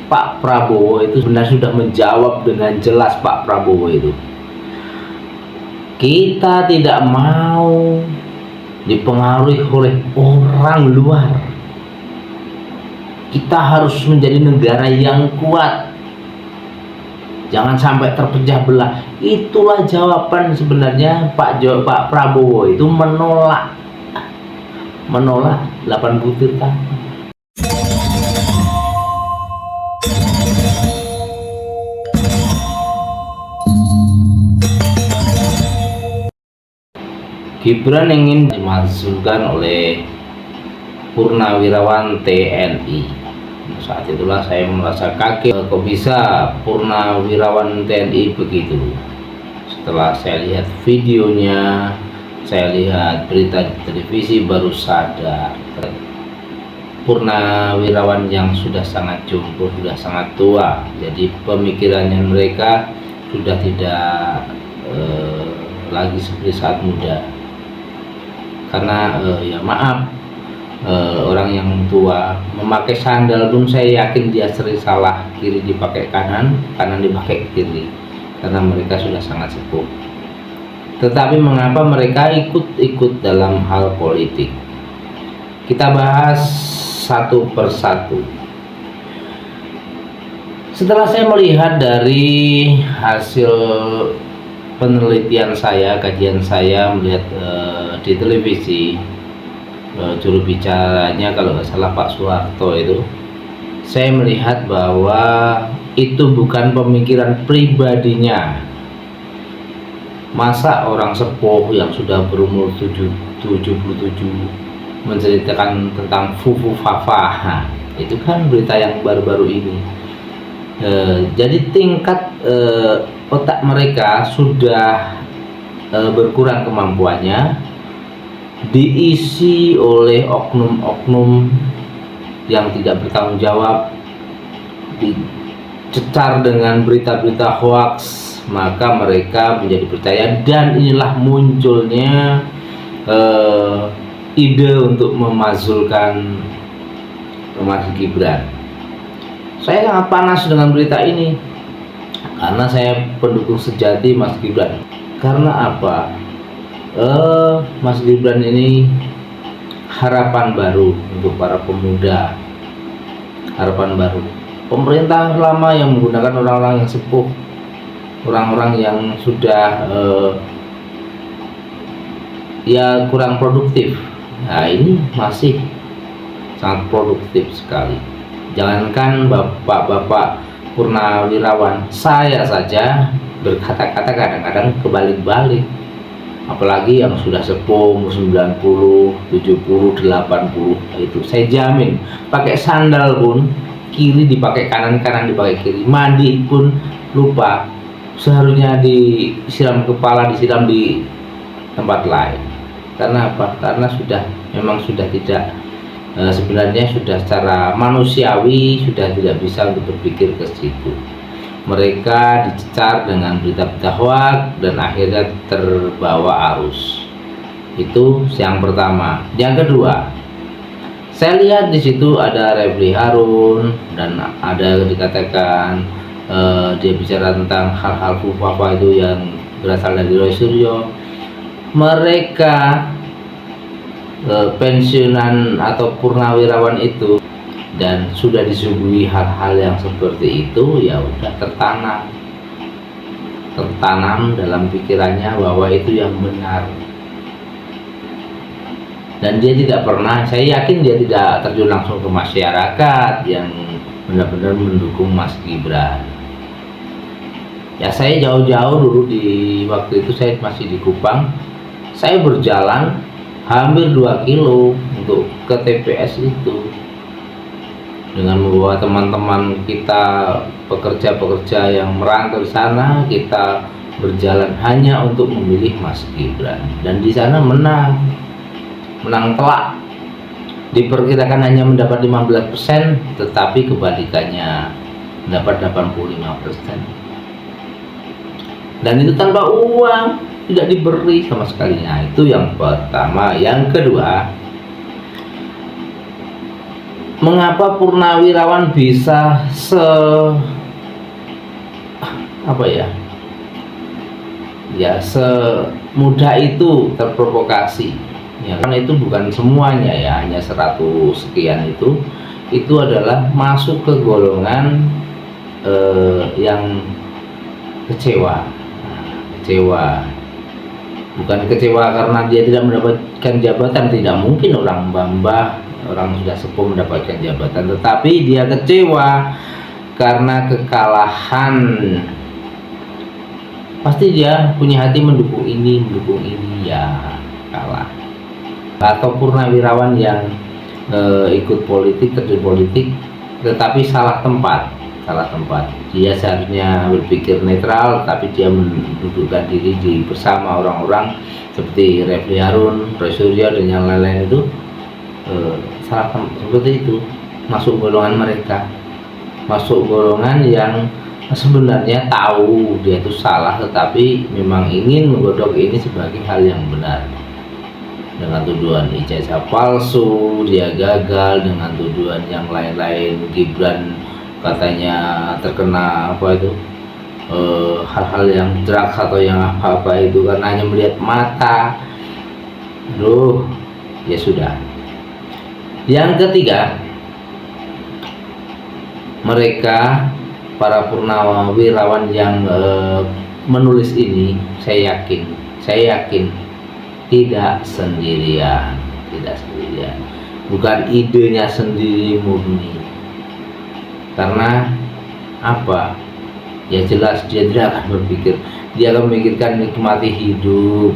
Pak Prabowo itu sebenarnya sudah menjawab dengan jelas. Pak Prabowo itu, kita tidak mau dipengaruhi oleh orang luar. Kita harus menjadi negara yang kuat, jangan sampai terpecah belah. Itulah jawaban sebenarnya Pak Prabowo itu menolak 8 butir tanah. Gibran ingin dimasukkan oleh Purnawirawan TNI. Saat itulah saya merasa kaget, kok bisa Purnawirawan TNI begitu. Setelah saya lihat videonya, saya lihat berita di televisi, baru sadar Purnawirawan yang sudah sangat jompo, sudah sangat tua. Jadi pemikirannya mereka sudah tidak lagi seperti saat muda. Karena ya maaf, orang yang tua memakai sandal pun saya yakin dia sering salah, kiri dipakai kanan, kanan dipakai kiri, karena mereka sudah sangat sepuh. Tetapi mengapa mereka ikut dalam hal politik? Kita bahas satu persatu. Setelah saya melihat dari hasil penelitian saya, kajian saya, melihat di televisi, juru bicaranya kalau nggak salah Pak Soeharto itu, saya melihat bahwa itu bukan pemikiran pribadinya. Masa orang sepuh yang sudah berumur 77 menceritakan tentang fufu fafa, itu kan berita yang baru-baru ini. Jadi tingkat otak mereka sudah berkurang kemampuannya, diisi oleh oknum-oknum yang tidak bertanggung jawab, dicecar dengan berita-berita hoax, maka mereka menjadi percaya, dan inilah munculnya ide untuk memazulkan Mas Gibran. Saya sangat panas dengan berita ini karena saya pendukung sejati Mas Gibran. Karena apa? Mas Gibran ini harapan baru untuk para pemuda, harapan baru. Pemerintah lama yang menggunakan orang-orang yang sepuh, orang-orang yang sudah ya kurang produktif. Nah, ini masih sangat produktif sekali. Jangankan bapak-bapak Purnawirawan, saya saja berkata-kata kadang-kadang kebalik-balik. Apalagi yang sudah sepuh 90, 70, 80, itu saya jamin pakai sandal pun kiri dipakai kanan, kanan dipakai kiri. Mandi pun lupa, seharusnya disiram kepala, disiram di tempat lain. Karena apa? Karena memang sudah tidak, sebenarnya sudah secara manusiawi sudah tidak bisa untuk berpikir ke situ. Mereka dicecar dengan berita-berita hoax dan akhirnya terbawa arus. Itu yang pertama. Yang kedua, saya lihat di situ ada Refli Harun dan ada dikatakan dia bicara tentang hal-hal fufafa itu yang berasal dari Roy Suryo. Mereka pensiunan atau purnawirawan itu dan sudah disuguhi hal-hal yang seperti itu, ya udah tertanam dalam pikirannya bahwa itu yang benar, dan dia tidak pernah, saya yakin dia tidak terjun langsung ke masyarakat yang benar-benar mendukung Mas Gibran. Ya, saya jauh-jauh dulu, di waktu itu saya masih di Kupang, saya berjalan hampir 2 kilo untuk ke TPS itu dengan membawa teman-teman kita, pekerja-pekerja yang merantau di sana. Kita berjalan hanya untuk memilih Mas Gibran, dan di sana menang telak. Diperkirakan hanya mendapat 15%, tetapi kebalikannya mendapat 85%, dan itu tanpa uang, tidak diberi sama sekali. Nah, itu yang pertama. Yang kedua, mengapa Purnawirawan bisa semudah itu terprovokasi ya, karena itu bukan semuanya ya, hanya 100 sekian itu adalah masuk ke golongan yang kecewa. Kecewa bukan kecewa karena dia tidak mendapatkan jabatan, tidak mungkin orang mbah-mbah, orang sudah sepuh mendapatkan jabatan, tetapi dia kecewa karena kekalahan. Pasti dia punya hati mendukung ini ya, kalah. Atau Purnawirawan yang ikut politik, terjun politik, tetapi salah tempat. Dia seharusnya berpikir netral, tapi dia mendudukkan diri bersama orang-orang seperti Refli Harun, Roy Suryo dan yang lain-lain itu salah tempat, seperti itu. Masuk golongan mereka, masuk golongan yang sebenarnya tahu dia itu salah, tetapi memang ingin menggodok ini sebagai hal yang benar. Dengan tuduhan ijazah palsu, dia gagal. Dengan tuduhan yang lain-lain, Gibran katanya terkena hal-hal yang drugs atau yang apa-apa itu karena hanya melihat mata. Ya sudah. Yang ketiga, mereka para Purnawirawan yang menulis ini, saya yakin tidak sendirian, bukan idenya sendiri murni. Karena apa? Ya jelas dia tidak akan berpikir, dia akan memikirkan nikmati hidup,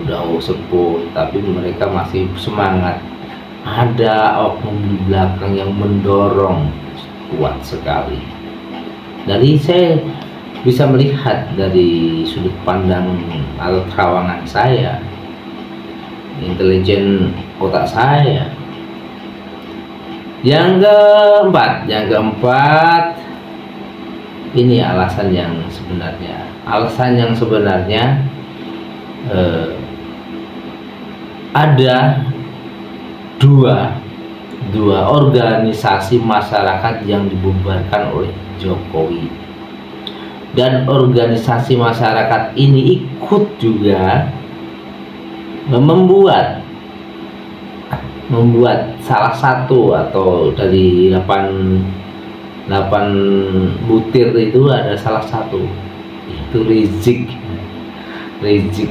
udah sepuh, tapi mereka masih semangat. Ada oknum di belakang yang mendorong kuat sekali. Dari saya bisa melihat dari sudut pandang atau terawangan saya, intelijen otak saya. Yang keempat, ini alasan yang sebenarnya ada dua organisasi masyarakat yang dibubarkan oleh Jokowi, dan organisasi masyarakat ini ikut juga membuat salah satu atau dari 8 butir itu ada salah satu, itu Rizik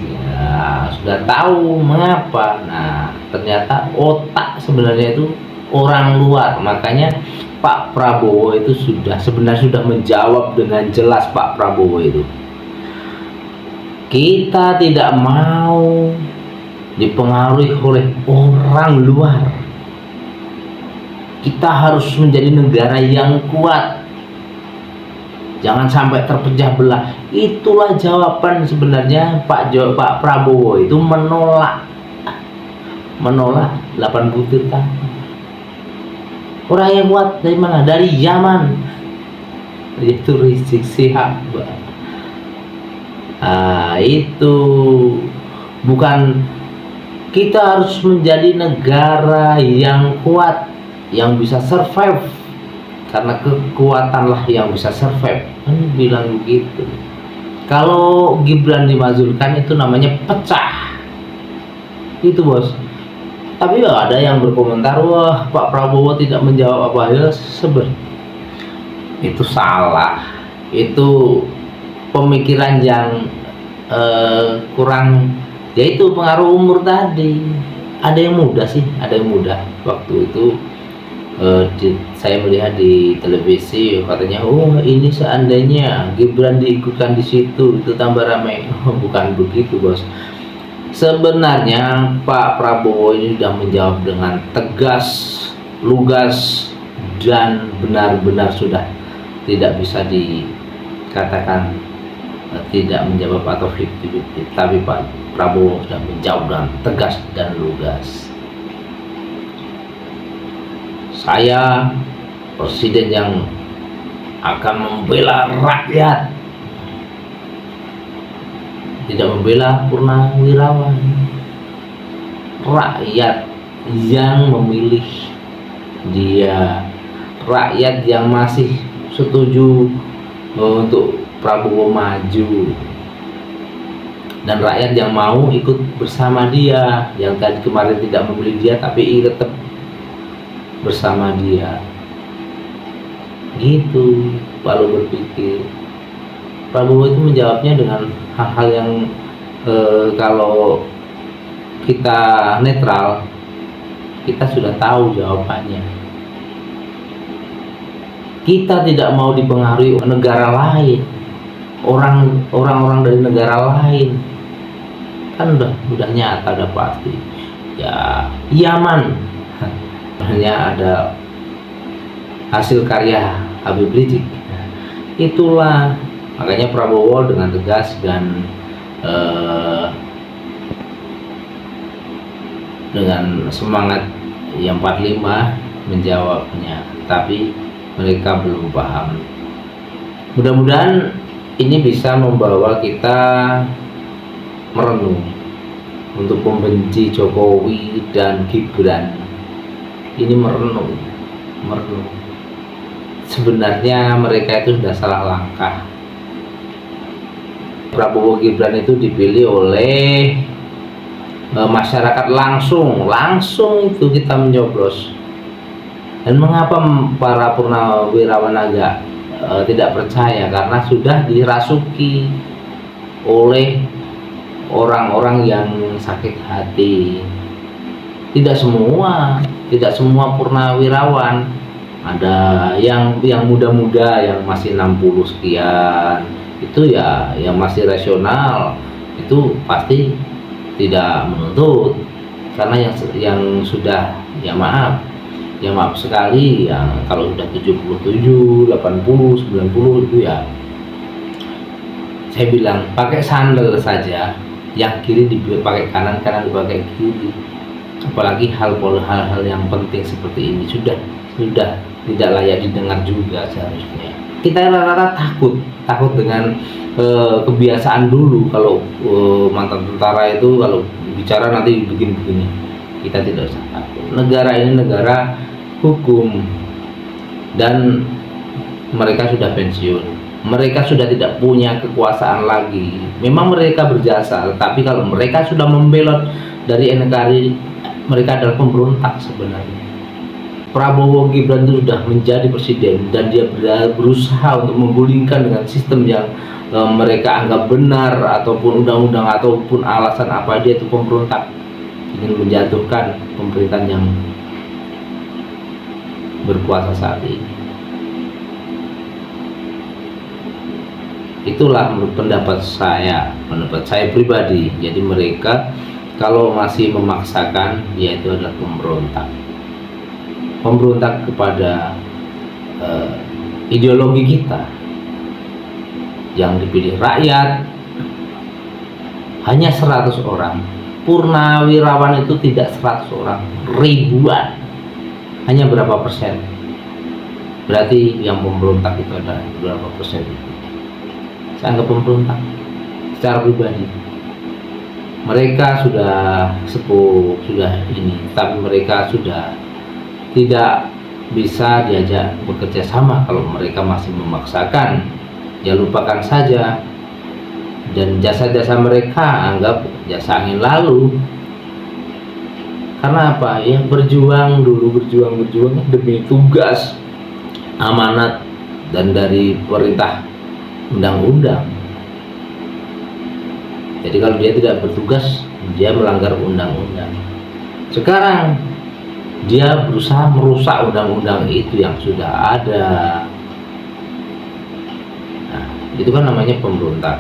ya, sudah tahu mengapa. Nah ternyata otak sebenarnya itu orang luar. Makanya Pak Prabowo itu sebenarnya sudah menjawab dengan jelas. Pak Prabowo itu, kita tidak mau dipengaruhi oleh orang luar, kita harus menjadi negara yang kuat, jangan sampai terpecah belah. Itulah jawaban sebenarnya Pak Prabowo itu menolak 8 butir tadi. Orang yang kuat dari mana? Dari Yaman, yaitu Rizik Syihab. Itu bukan. Kita harus menjadi negara yang kuat, yang bisa survive, karena kekuatanlah yang bisa survive. Kan bilang begitu. Kalau Gibran dimazulkan itu namanya pecah. Itu bos. Tapi ya ada yang berkomentar, wah Pak Prabowo tidak menjawab apa ya. Itu salah. Itu pemikiran yang kurang. Yaitu pengaruh umur tadi. Ada yang muda sih, waktu itu saya melihat di televisi, katanya ini seandainya Gibran diikutkan di situ itu tambah ramai. Bukan begitu bos. Sebenarnya Pak Prabowo ini sudah menjawab dengan tegas, lugas, dan benar-benar sudah tidak bisa dikatakan tidak menjawab atau 50-50, tapi Pak Prabowo sudah menjawab dengan tegas dan lugas. Saya presiden yang akan membela rakyat, tidak membela Purnawirawan. Rakyat yang memilih dia rakyat yang masih setuju untuk Prabowo maju, dan rakyat yang mau ikut bersama dia, yang tadi kemarin tidak memilih dia tapi tetap bersama dia. Gitu lalu berpikir. Prabowo itu menjawabnya dengan hal-hal yang kalau kita netral, kita sudah tahu jawabannya. Kita tidak mau dipengaruhi negara lain, orang-orang dari negara lain, kan udah nyata, udah pasti. Ya, Yaman hanya ada hasil karya Habib Rizik. Itulah makanya Prabowo dengan tegas dan dengan semangat yang 45 menjawabnya, tapi mereka belum paham. Mudah-mudahan ini bisa membawa kita merenung untuk membenci Jokowi dan Gibran. Ini merenung. Sebenarnya mereka itu sudah salah langkah. Prabowo Gibran itu dipilih oleh masyarakat langsung itu kita mencoblos. Dan mengapa para purnawirawan agak tidak percaya? Karena sudah dirasuki oleh orang-orang yang sakit hati. Tidak semua purnawirawan, ada yang muda-muda yang masih 60 sekian itu ya yang masih rasional, itu pasti tidak menuntut. Karena yang sudah ya maaf sekali, yang kalau sudah 77, 80, 90 itu ya saya bilang pakai sandal saja, yang kiri dipakai kanan dipakai kiri. Apalagi hal-hal yang penting seperti ini sudah tidak layak didengar juga seharusnya. Kita rata-rata takut dengan kebiasaan dulu. Kalau mantan tentara itu kalau bicara nanti begini. Kita tidak usah takut. Negara ini negara hukum, dan mereka sudah pensiun. Mereka sudah tidak punya kekuasaan lagi. Memang mereka berjasa, tapi kalau mereka sudah membelot dari NKRI, mereka adalah pemberontak sebenarnya. Prabowo Gibran itu sudah menjadi presiden dan dia berusaha untuk menggulingkan dengan sistem yang mereka anggap benar, ataupun undang-undang ataupun alasan apa, dia itu pemberontak, ingin menjatuhkan pemerintahan yang berkuasa saat ini. Itulah pendapat saya pribadi. Jadi mereka kalau masih memaksakan, yaitu adalah pemberontak kepada ideologi kita yang dipilih rakyat. Hanya 100 orang. Purnawirawan itu tidak 100 orang, ribuan. Hanya berapa persen? Berarti yang pemberontak itu ada berapa persen? Saya anggap pemberontak secara pribadi. Mereka sudah sepuh, sudah ini, tapi mereka sudah tidak bisa diajak bekerja sama kalau mereka masih memaksakan. Ya lupakan saja, dan jasa-jasa mereka anggap jasa angin lalu. Karena apa? Ya berjuang demi tugas, amanat, dan dari perintah undang-undang. Jadi kalau dia tidak bertugas, dia melanggar undang-undang. Sekarang dia berusaha merusak undang-undang itu yang sudah ada. Nah, itu kan namanya pemberontak.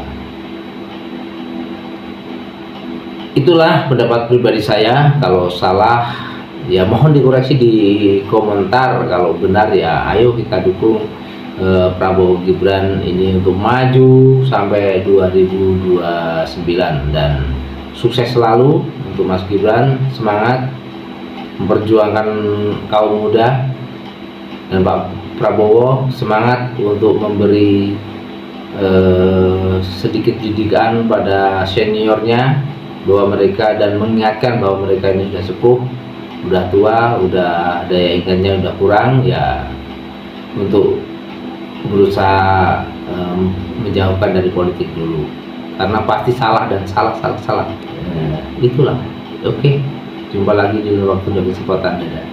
Itulah pendapat pribadi saya. Kalau salah ya mohon dikoreksi di komentar. Kalau benar ya ayo kita dukung Prabowo Gibran ini untuk maju sampai 2029, dan sukses selalu untuk Mas Gibran. Semangat memperjuangkan kaum muda, dan Pak Prabowo semangat untuk memberi sedikit didikan pada seniornya, bahwa mereka, dan mengingatkan bahwa mereka ini sudah sepuh udah tua, udah daya ingatnya udah kurang, ya untuk berusaha menjauhkan dari politik dulu, karena pasti salah dan salah. Itulah. Oke, jumpa lagi di waktu dan kesempatan. Dadah.